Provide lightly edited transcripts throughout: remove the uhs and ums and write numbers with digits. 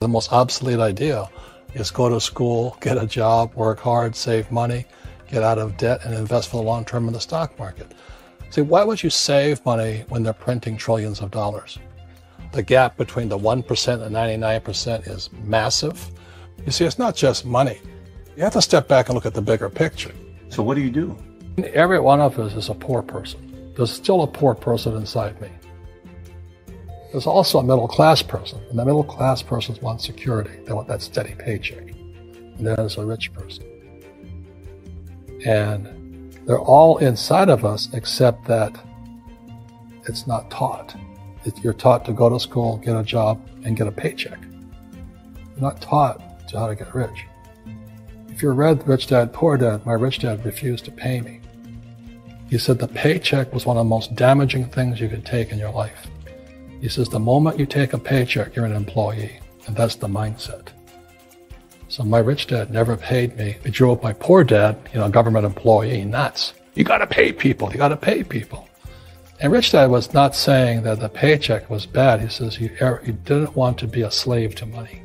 The most obsolete idea is go to school, get a job, work hard, save money, get out of debt, and invest for the long term in the stock market. See, why would you save money when they're printing trillions of dollars? The gap between the 1% and 99% is massive. You see, it's not just money. You have to step back and look at the bigger picture. So what do you do? Every one of us is a poor person. There's still a poor person inside me. There's also a middle-class person, and the middle-class person wants security. They want that steady paycheck. And then there's a rich person. And they're all inside of us, except that it's not taught. You're taught to go to school, get a job, and get a paycheck. You're not taught to how to get rich. If you read Rich Dad, Poor Dad, my rich dad refused to pay me. He said the paycheck was one of the most damaging things you could take in your life. He says the moment you take a paycheck, you're an employee, and that's the mindset. So my rich dad never paid me. He drove my poor dad, government employee, nuts. You gotta pay people, you gotta pay people. And Rich Dad was not saying that the paycheck was bad. He says you didn't want to be a slave to money.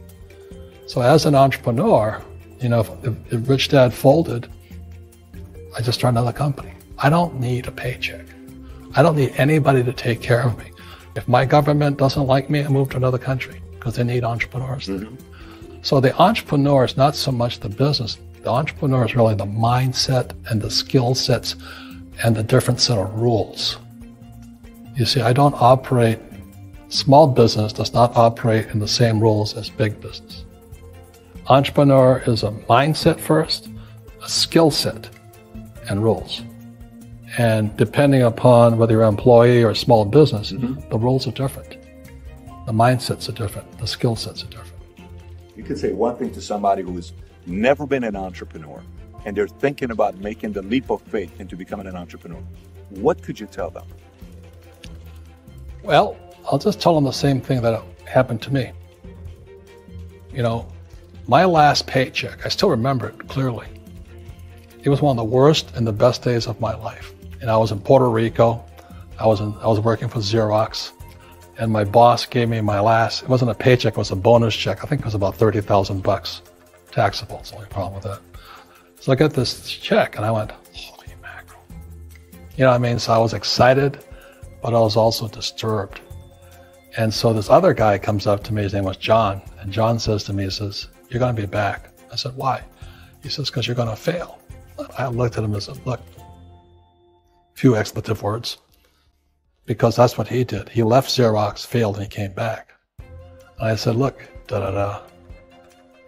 So as an entrepreneur, if Rich Dad folded, I just started another company. I don't need a paycheck. I don't need anybody to take care of me. If my government doesn't like me, I move to another country because they need entrepreneurs there. So the entrepreneur is not so much the business. The entrepreneur is really the mindset and the skill sets and the different set of rules. You see, I don't operate, small business does not operate in the same rules as big business. Entrepreneur is a mindset first, a skill set, and rules. And depending upon whether you're an employee or a small business, the rules are different. The mindsets are different. The skill sets are different. You could say one thing to somebody who has never been an entrepreneur and they're thinking about making the leap of faith into becoming an entrepreneur. What could you tell them? Well, I'll just tell them the same thing that happened to me. My last paycheck, I still remember it clearly. It was one of the worst and the best days of my life. And I was in Puerto Rico. I was working for Xerox, and my boss gave me my last, it wasn't a paycheck, it was a bonus check. I think it was about $30,000. Taxable, it's the only problem with that. So I got this check and I went, holy mackerel. So I was excited, but I was also disturbed. And so this other guy comes up to me, his name was John, and John says to me, he says, you're gonna be back. I said, why? He says, because you're gonna fail. I looked at him and said, look, few expletive words, because that's what he did. He left Xerox, failed, and he came back. And I said, look,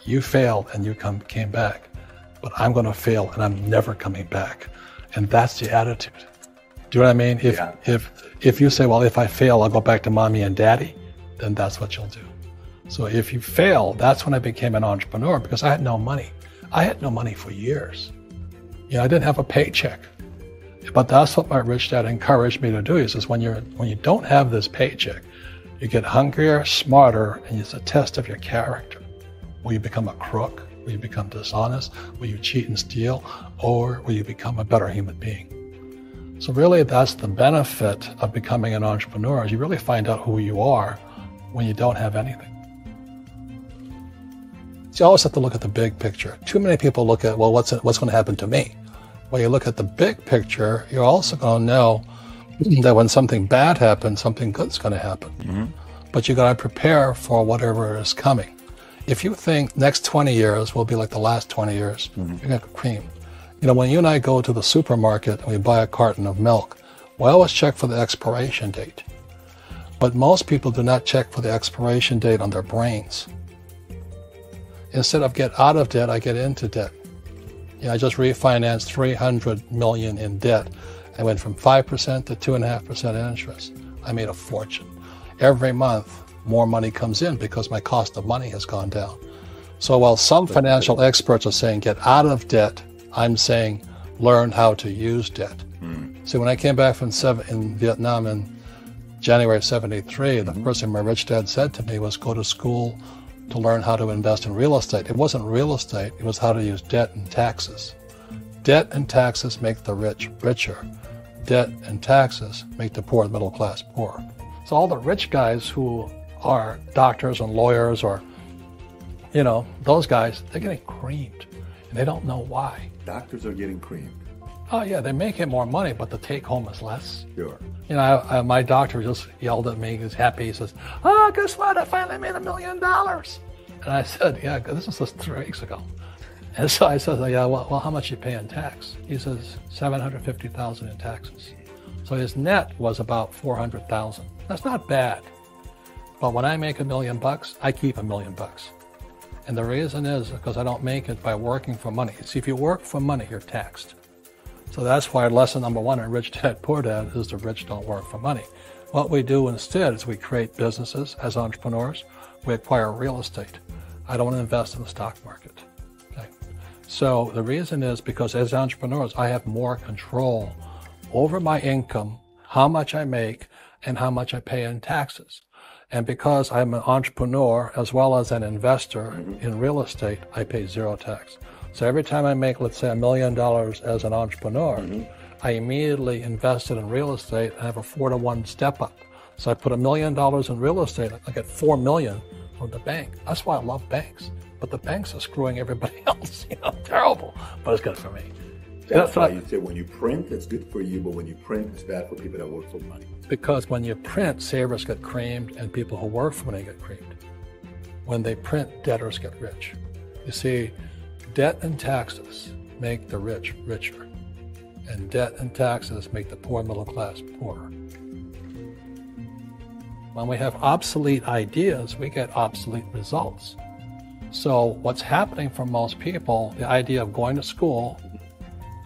you failed and you came back, but I'm going to fail and I'm never coming back. And that's the attitude. Do you know what I mean? If you say, well, if I fail, I'll go back to mommy and daddy, then that's what you'll do. So if you fail, that's when I became an entrepreneur, because I had no money. I had no money for years. I didn't have a paycheck. But that's what my rich dad encouraged me to do. He says, when you don't have this paycheck, you get hungrier, smarter, and it's a test of your character. Will you become a crook? Will you become dishonest? Will you cheat and steal? Or will you become a better human being? So really, that's the benefit of becoming an entrepreneur, is you really find out who you are when you don't have anything. So you always have to look at the big picture. Too many people look at, well, what's going to happen to me? When you look at the big picture, you're also going to know that when something bad happens, something good's going to happen. But you got to prepare for whatever is coming. If you think next 20 years will be like the last 20 years, you're going to cream. When you and I go to the supermarket and we buy a carton of milk, we always check for the expiration date. But most people do not check for the expiration date on their brains. Instead of get out of debt, I get into debt. I just refinanced $300 million in debt. I went from 5% to 2.5% interest. I made a fortune. Every month, more money comes in because my cost of money has gone down. So while some financial experts are saying get out of debt, I'm saying learn how to use debt. So when I came back from in Vietnam in January of '73, the first thing my rich dad said to me was go to school to learn how to invest in real estate. It wasn't real estate, it was how to use debt and taxes. Debt and taxes make the rich richer. Debt and taxes make the poor, the middle class, poor. So all the rich guys who are doctors and lawyers or You know, those guys, they're getting creamed, and they don't know why. Doctors are getting creamed. Oh yeah, they're making more money, but the take home is less. Sure. You know, my doctor just yelled at me. He was happy. He says, "Oh, guess what? I finally made $1 million." And I said, "Yeah, this was just 3 weeks ago." And so I said, "Yeah, well, how much you pay in tax?" He says, $750,000 in taxes. So his net was about $400,000. That's not bad. But when I make $1 million, I keep $1 million. And the reason is because I don't make it by working for money. See, if you work for money, you're taxed. So that's why lesson number 1 in Rich Dad, Poor Dad is the rich don't work for money. What we do instead is we create businesses as entrepreneurs. We acquire real estate. I don't invest in the stock market. Okay? So the reason is because as entrepreneurs, I have more control over my income, how much I make, and how much I pay in taxes. And because I'm an entrepreneur as well as an investor in real estate, I pay 0 tax. So every time I make, let's say, $1 million as an entrepreneur, I immediately invested in real estate and have a 4-to-1 step up. So I put $1 million in real estate, I get $4 million from the bank. That's why I love banks. But the banks are screwing everybody else. You know, terrible. But it's good for me. That's why you say when you print, it's good for you, but when you print, it's bad for people that work for money. Because when you print, savers get creamed and people who work for money get creamed. When they print, debtors get rich. You see, debt and taxes make the rich richer, and debt and taxes make the poor middle class poorer. When we have obsolete ideas, we get obsolete results. So what's happening for most people, the idea of going to school,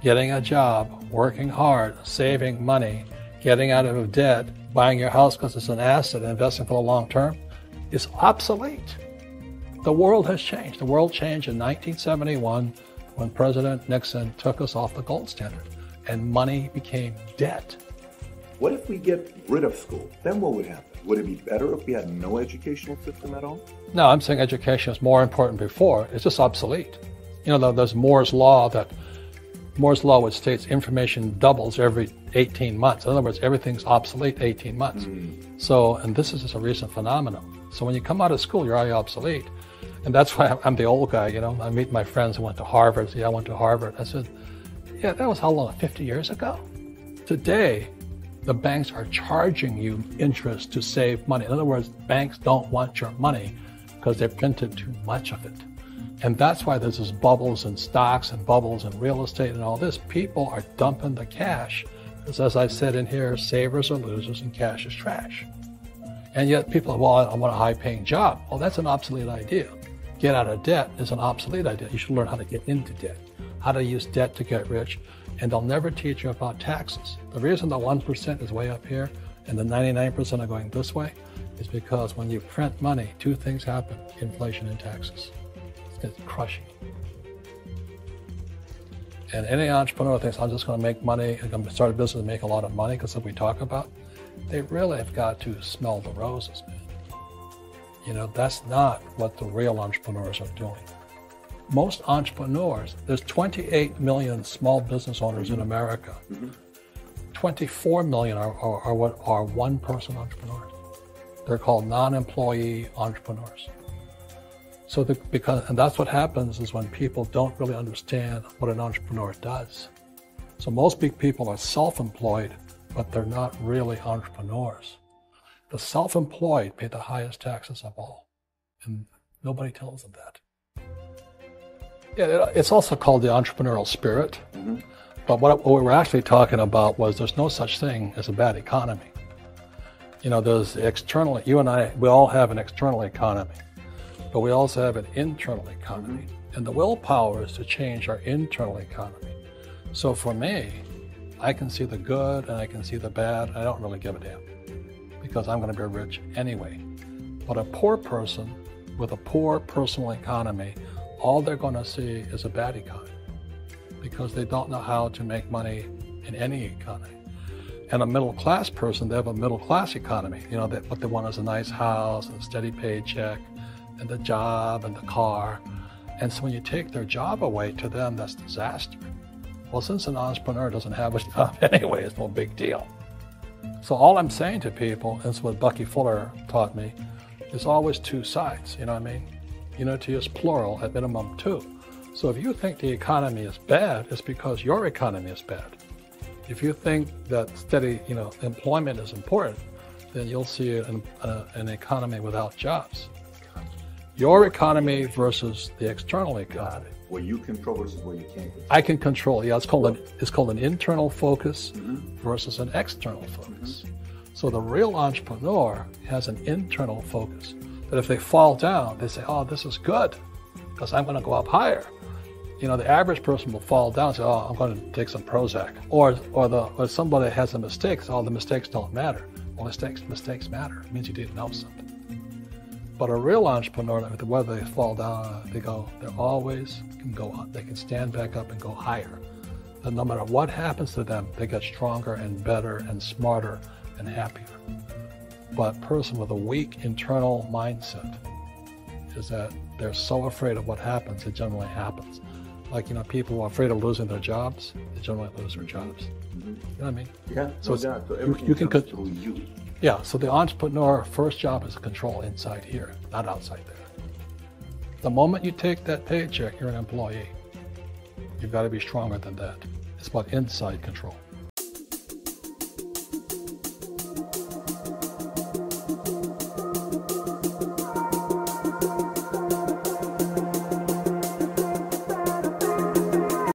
getting a job, working hard, saving money, getting out of debt, buying your house because it's an asset, investing for the long term, is obsolete. The world has changed. The world changed in 1971 when President Nixon took us off the gold standard and money became debt. What if we get rid of school? Then what would happen? Would it be better if we had no educational system at all? No, I'm saying education is more important before. It's just obsolete. You know, there's Moore's Law which states information doubles every 18 months. In other words, everything's obsolete 18 months. So, and this is just a recent phenomenon. So when you come out of school, you're already obsolete. And that's why I'm the old guy, you know. I meet my friends who went to Harvard. Yeah, I went to Harvard. I said, yeah, that was how long, 50 years ago? Today, the banks are charging you interest to save money. In other words, banks don't want your money because they've printed too much of it. And that's why there's this bubbles in stocks and bubbles in real estate and all this. People are dumping the cash. Because as I said in here, savers are losers and cash is trash. And yet people are, well, I want a high-paying job. Well, that's an obsolete idea. Get out of debt is an obsolete idea. You should learn how to get into debt, how to use debt to get rich, and they'll never teach you about taxes. The reason the 1% is way up here and the 99% are going this way is because when you print money, 2 things happen, inflation and taxes. It's crushing. And any entrepreneur thinks, I'm just going to make money, I'm going to start a business and make a lot of money because that's what we talk about. They really have got to smell the roses, man. You know, that's not what the real entrepreneurs are doing. Most entrepreneurs, there's 28 million small business owners in America. 24 million are what are one-person entrepreneurs. They're called non-employee entrepreneurs. So and that's what happens is when people don't really understand what an entrepreneur does. So most big people are self-employed, but they're not really entrepreneurs. The self-employed pay the highest taxes of all, and nobody tells them that. Yeah, it's also called the entrepreneurial spirit, but what we were actually talking about was there's no such thing as a bad economy. You know, there's external, you and I, we all have an external economy, but we also have an internal economy. And the willpower is to change our internal economy. So for me, I can see the good and I can see the bad. I don't really give a damn because I'm going to be rich anyway. But a poor person with a poor personal economy, all they're going to see is a bad economy because they don't know how to make money in any economy. And a middle class person, they have a middle class economy. You know, what they want is a nice house, a steady paycheck, and the job and the car. And so when you take their job away, to them, that's disaster. Well, since an entrepreneur doesn't have a job anyway, it's no big deal. So all I'm saying to people, is what Bucky Fuller taught me, there's always 2 sides, you know what I mean? to use plural at minimum 2. So if you think the economy is bad, it's because your economy is bad. If you think that steady, employment is important, then you'll see an economy without jobs. Your economy versus the external economy. Where you control versus where you can't control. I can control. Yeah, it's called an internal focus versus an external focus. So the real entrepreneur has an internal focus. That if they fall down, they say, "Oh, this is good, because I'm going to go up higher." The average person will fall down and say, "Oh, I'm going to take some Prozac." Or somebody has a mistake, so, "Oh, the mistakes don't matter." Well, mistakes matter. It means you didn't know something. But a real entrepreneur, whether they fall down, they always can go up. They can stand back up and go higher. And no matter what happens to them, they get stronger and better and smarter and happier. But a person with a weak internal mindset is that they're so afraid of what happens, it generally happens. Like, people who are afraid of losing their jobs, they generally lose their jobs. You know what I mean? Yeah, so everything comes through you. Yeah, so the entrepreneur first job is to control inside here, not outside there. The moment you take that paycheck, you're an employee. You've got to be stronger than that. It's about inside control.